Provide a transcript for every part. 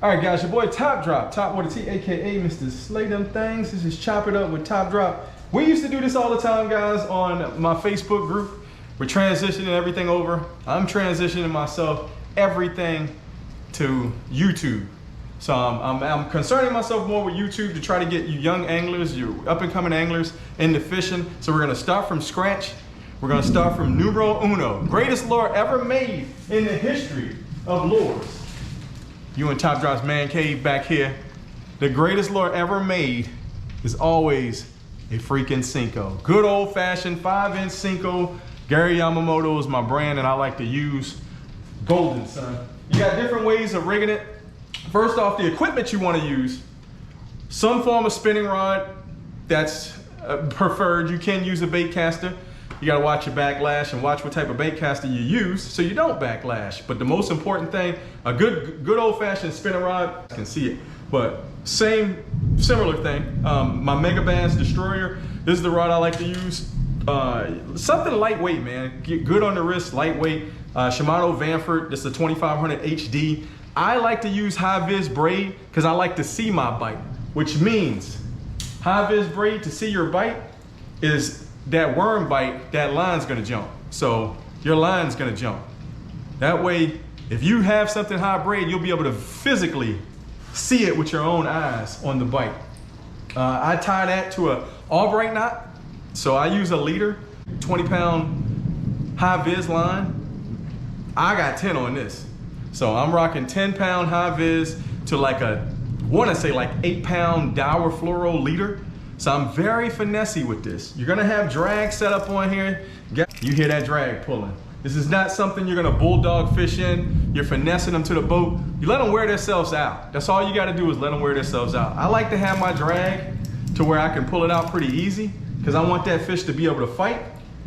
All right, guys, your boy Top Drop, Top with a T, aka Mr. Slay Them Things. This is Chop It Up with Top Drop. We used to do this all the time, guys, on my Facebook group. We're transitioning everything over. I'm transitioning myself everything to YouTube. So I'm concerning myself more with YouTube to try to get you young anglers, you up and coming anglers into fishing. So we're gonna start from scratch. We're gonna start from numero uno, greatest lure ever made in the history of lures. You in Top Drop's man cave back here. The greatest lure ever made is always a freaking senko. Good old fashioned 5-inch senko. Gary Yamamoto is my brand and I like to use golden, son. You got different ways of rigging it. First off, the equipment you want to use, some form of spinning rod, that's preferred. You can use a bait caster. You gotta watch your backlash and watch what type of bait caster you use so you don't backlash. But the most important thing, a good old-fashioned spinning rod, I can see it, but similar thing. My Mega Bass Destroyer, this is the rod I like to use. Something lightweight, man. Get good on the wrist, lightweight. Shimano Vanford, this is a 2500 HD. I like to use high-vis braid because I like to see my bite, which means high-vis braid to see your bite is that worm bite, that line's gonna jump. So your line's gonna jump. That way, if you have something high braid, you'll be able to physically see it with your own eyes on the bite. I tie that to a Albright knot. So I use a leader, 20-pound high-vis line. I got 10 on this. So I'm rocking 10-pound high-vis to like a, wanna say like 8-pound Dower fluoro leader. So I'm very finessey with this. You're gonna have drag set up on here. You hear that drag pulling. This is not something you're gonna bulldog fish in. You're finessing them to the boat. You let them wear themselves out. That's all you gotta do is let them wear themselves out. I like to have my drag to where I can pull it out pretty easy because I want that fish to be able to fight.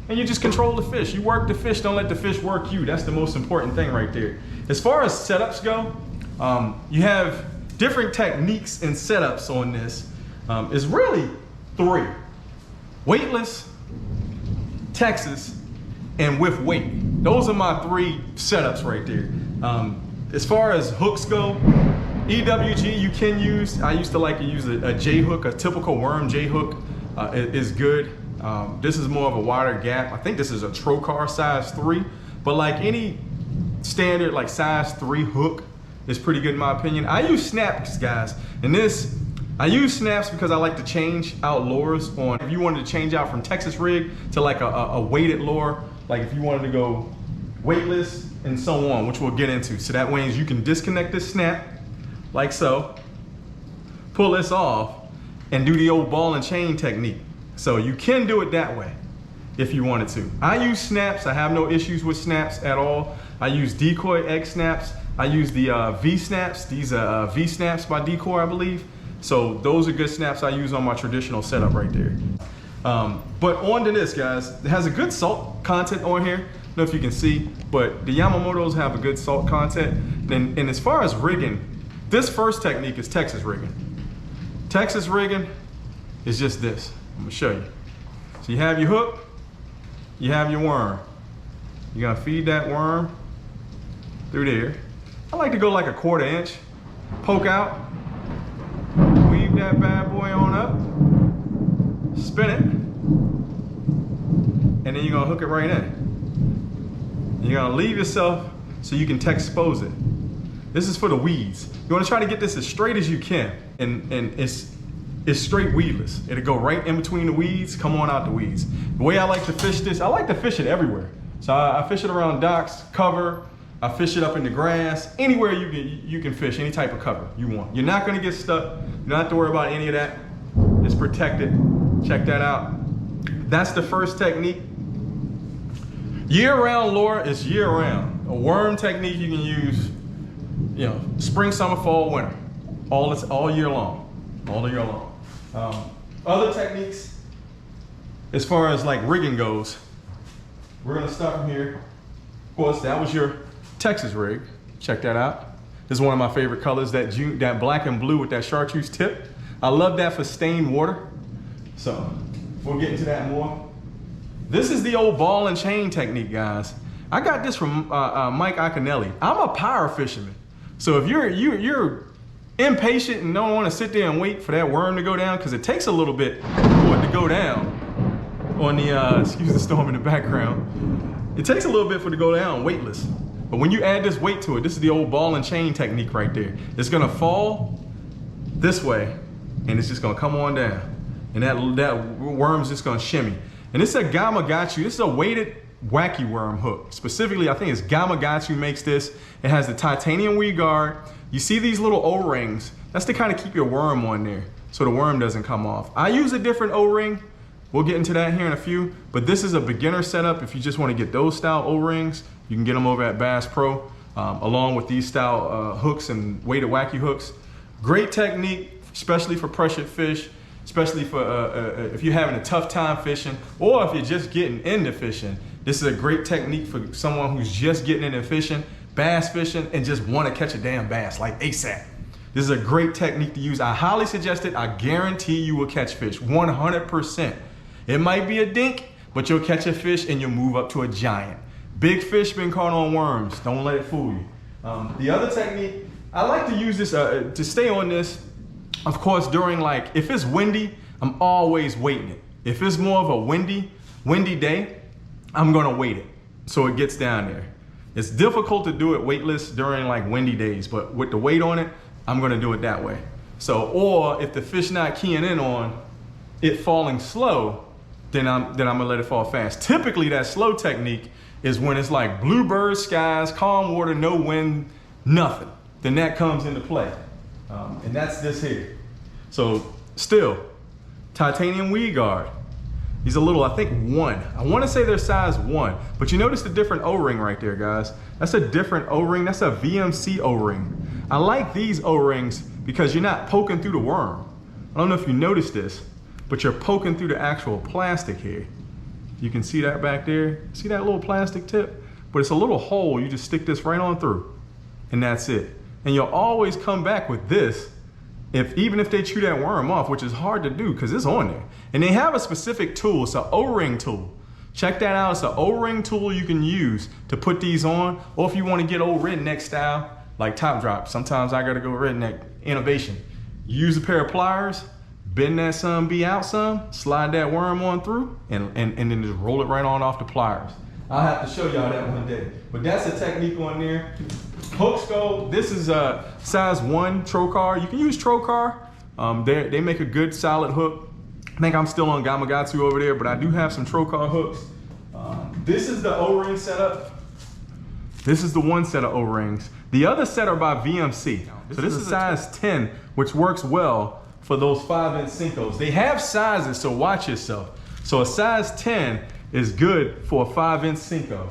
And you just control the fish. You work the fish, don't let the fish work you. That's the most important thing right there. As far as setups go, you have different techniques and setups on this. It's really 3: weightless, Texas, and with weight. Those are my 3 setups right there. As far as hooks go, EWG you can use. I used to like to use a J hook, a typical worm J hook is good. This is more of a wider gap. I think this is a Trocar size 3, but like any standard like size 3 hook is pretty good in my opinion. I use snaps, guys, and I use snaps because I like to change out lures on. If you wanted to change out from Texas rig to like a weighted lure, like if you wanted to go weightless and so on, which we'll get into. So that way you can disconnect this snap like so, pull this off and do the old ball and chain technique. So you can do it that way if you wanted to. I use snaps. I have no issues with snaps at all. I use Decoy X snaps. I use the V snaps. These are V snaps by Decoy, I believe. So those are good snaps I use on my traditional setup right there. But on to this, guys. It has a good salt content on here. I don't know if you can see, but the Yamamotos have a good salt content. And as far as rigging, this first technique is Texas rigging. Texas rigging is just this. I'm gonna show you. So you have your hook, you have your worm. You're gonna feed that worm through there. I like to go like a 1/4 inch, poke out, weave that bad boy on up, spin it, and then you're gonna hook it right in. You're gonna leave yourself so you can expose it. This is for the weeds. You wanna try to get this as straight as you can, and it's straight weedless. It'll go right in between the weeds, come on out the weeds. The way I like to fish this, I like to fish it everywhere. So I fish it around docks, cover, I fish it up in the grass, anywhere you can fish, any type of cover you want. You're not gonna get stuck. You don't have to worry about any of that. It's protected. Check that out. That's the first technique. Year-round lure is year-round. A worm technique you can use, you know, spring, summer, fall, winter, all year long, all year long. Other techniques, as far as like rigging goes, we're gonna start from here. Of course, that was your Texas rig. Check that out. This is one of my favorite colors, that black and blue with that chartreuse tip. I love that for stained water. So we'll get into that more. This is the old ball and chain technique, guys. I got this from Mike Iaconelli. I'm a power fisherman. So if you're impatient and don't want to sit there and wait for that worm to go down, because it takes a little bit for it to go down on the, excuse the storm in the background. It takes a little bit for it to go down weightless. But when you add this weight to it, this is the old ball and chain technique right there. It's gonna fall this way and it's just gonna come on down. And that worm's just gonna shimmy. And this is a Yamamoto, this is a weighted wacky worm hook. Specifically, I think it's Yamamoto makes this. It has the titanium weed guard. You see these little O-rings, that's to kind of keep your worm on there so the worm doesn't come off. I use a different O-ring. We'll get into that here in a few, but this is a beginner setup. If you just want to get those style O-rings, you can get them over at Bass Pro, along with these style hooks and weighted wacky hooks. Great technique, especially for pressured fish, especially for if you're having a tough time fishing, or if you're just getting into fishing. This is a great technique for someone who's just getting into fishing, bass fishing, and just want to catch a damn bass like ASAP. This is a great technique to use. I highly suggest it. I guarantee you will catch fish, 100%. It might be a dink, but you'll catch a fish and you'll move up to a giant. Big fish been caught on worms. Don't let it fool you. The other technique, I like to use this to stay on this, of course, during like, if it's windy, I'm always weighting it. If it's more of a windy day, I'm gonna weight it so it gets down there. It's difficult to do it weightless during like windy days, but with the weight on it, I'm gonna do it that way. So, or if the fish not keying in on it falling slow, then I'm gonna let it fall fast. Typically that slow technique is when it's like bluebird skies, calm water, no wind, nothing. Then that comes into play. And that's this here. So still, titanium weed guard. He's a little, I think 1. I wanna say they're size 1, but you notice the different O-ring right there, guys. That's a different O-ring, that's a VMC O-ring. I like these O-rings because you're not poking through the worm. I don't know if you noticed this, but you're poking through the actual plastic here. You can see that back there. See that little plastic tip? But it's a little hole. You just stick this right on through, and that's it. And you'll always come back with this, even if they chew that worm off, which is hard to do because it's on there. And they have a specific tool. It's an O-ring tool. Check that out. It's an O-ring tool you can use to put these on, or if you want to get old redneck style, like top drop. Sometimes I got to go redneck innovation. Use a pair of pliers, bend that some, be out some, slide that worm on through, and then just roll it right on off the pliers. I'll have to show y'all that one day. But that's a technique on there. Hooks go, this is a size 1 Trocar. You can use Trocar. They make a good solid hook. I think I'm still on Yamamoto over there, but I do have some Trocar hooks. This is the O-ring setup. This is the one set of O-rings. The other set are by VMC. So this is size 10, which works well for those 5-inch Senkos. They have sizes, so watch yourself. So a size 10 is good for a 5-inch Senko.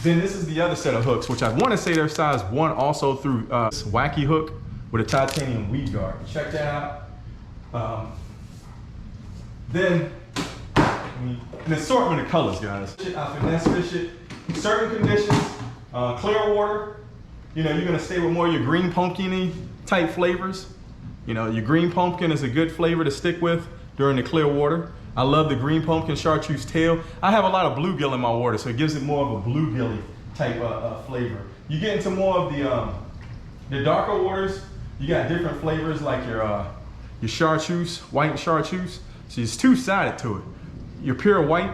Then this is the other set of hooks, which I want to say they're size 1 also through this wacky hook with a titanium weed guard. Check that out. Then an assortment of colors, guys. I finesse fish it. Certain conditions, clear water. You know, you're gonna stay with more of your green pumpkin-y type flavors. You know, your green pumpkin is a good flavor to stick with during the clear water. I love the green pumpkin chartreuse tail. I have a lot of bluegill in my water, so it gives it more of a bluegilly type flavor. You get into more of the darker waters, you got different flavors like your chartreuse, white chartreuse. So it's two-sided to it. Your pure white,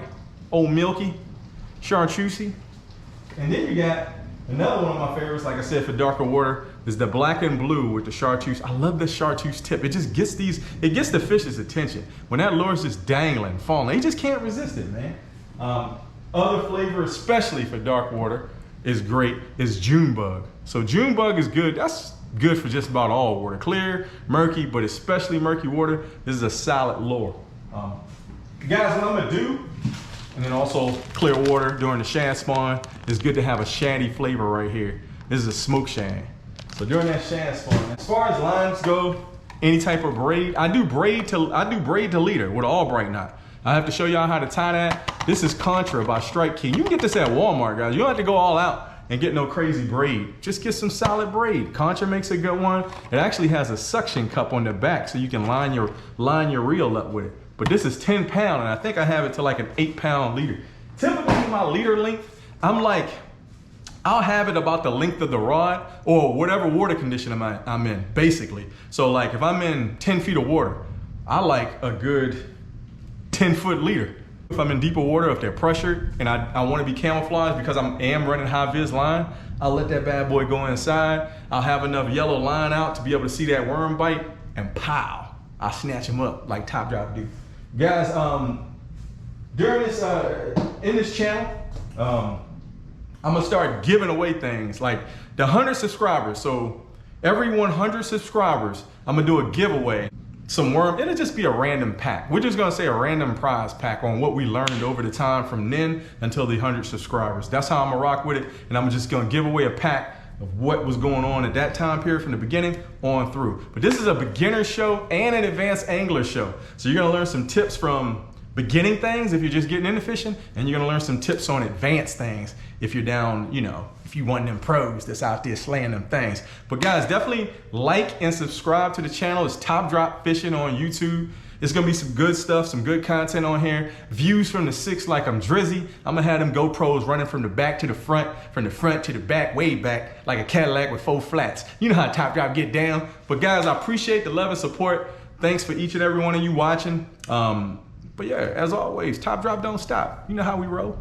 old milky, chartreusey. And then you got another one of my favorites, like I said, for darker water, is the black and blue with the chartreuse. I love the chartreuse tip. It just gets it gets the fish's attention. When that lure's just dangling, falling, they just can't resist it, man. Other flavor, especially for dark water, is great, is June bug. So June bug is good. That's good for just about all water. Clear, murky, but especially murky water, this is a solid lure. Guys, what I'm gonna do, and then also clear water during the shad spawn, it's good to have a shaddy flavor right here. This is a smoke shad. So during that shad spawn, as far as lines go, any type of braid, I do braid to leader with an Albright knot. I have to show y'all how to tie that. This is Contra by Strike King. You can get this at Walmart, guys. You don't have to go all out and get no crazy braid. Just get some solid braid. Contra makes a good one. It actually has a suction cup on the back so you can line your reel up with it. But this is 10 pound, and I think I have it to like an 8-pound leader. Typically my leader length, I'm like I'll have it about the length of the rod or whatever water condition I'm in, basically. So like if I'm in 10 feet of water, I like a good 10-foot leader. If I'm in deeper water, if they're pressured and I want to be camouflaged because I am running high vis line, I'll let that bad boy go inside. I'll have enough yellow line out to be able to see that worm bite, and pow, I'll snatch him up like Top Drop do. Guys, during this, in this channel, I'm gonna start giving away things like the 100 subscribers. So every 100 subscribers, I'm gonna do a giveaway. Some worm, it'll just be a random pack. We're just gonna say a random prize pack on what we learned over the time from then until the 100 subscribers. That's how I'm gonna rock with it. And I'm just gonna give away a pack of what was going on at that time period from the beginning on through. But this is a beginner show and an advanced angler show. So you're gonna learn some tips from beginning things if you're just getting into fishing, and you're gonna learn some tips on advanced things if you're down, you know, if you want them pros that's out there slaying them things. But guys, definitely like and subscribe to the channel. It's Top Drop Fishing on YouTube. It's gonna be some good stuff, some good content on here. Views from the six like I'm Drizzy. I'm gonna have them GoPros running from the back to the front, from the front to the back, way back, like a Cadillac with 4 flats. You know how Top Drop get down. But guys, I appreciate the love and support. Thanks for each and every one of you watching. But yeah, as always, Top Drop don't stop. You know how we roll.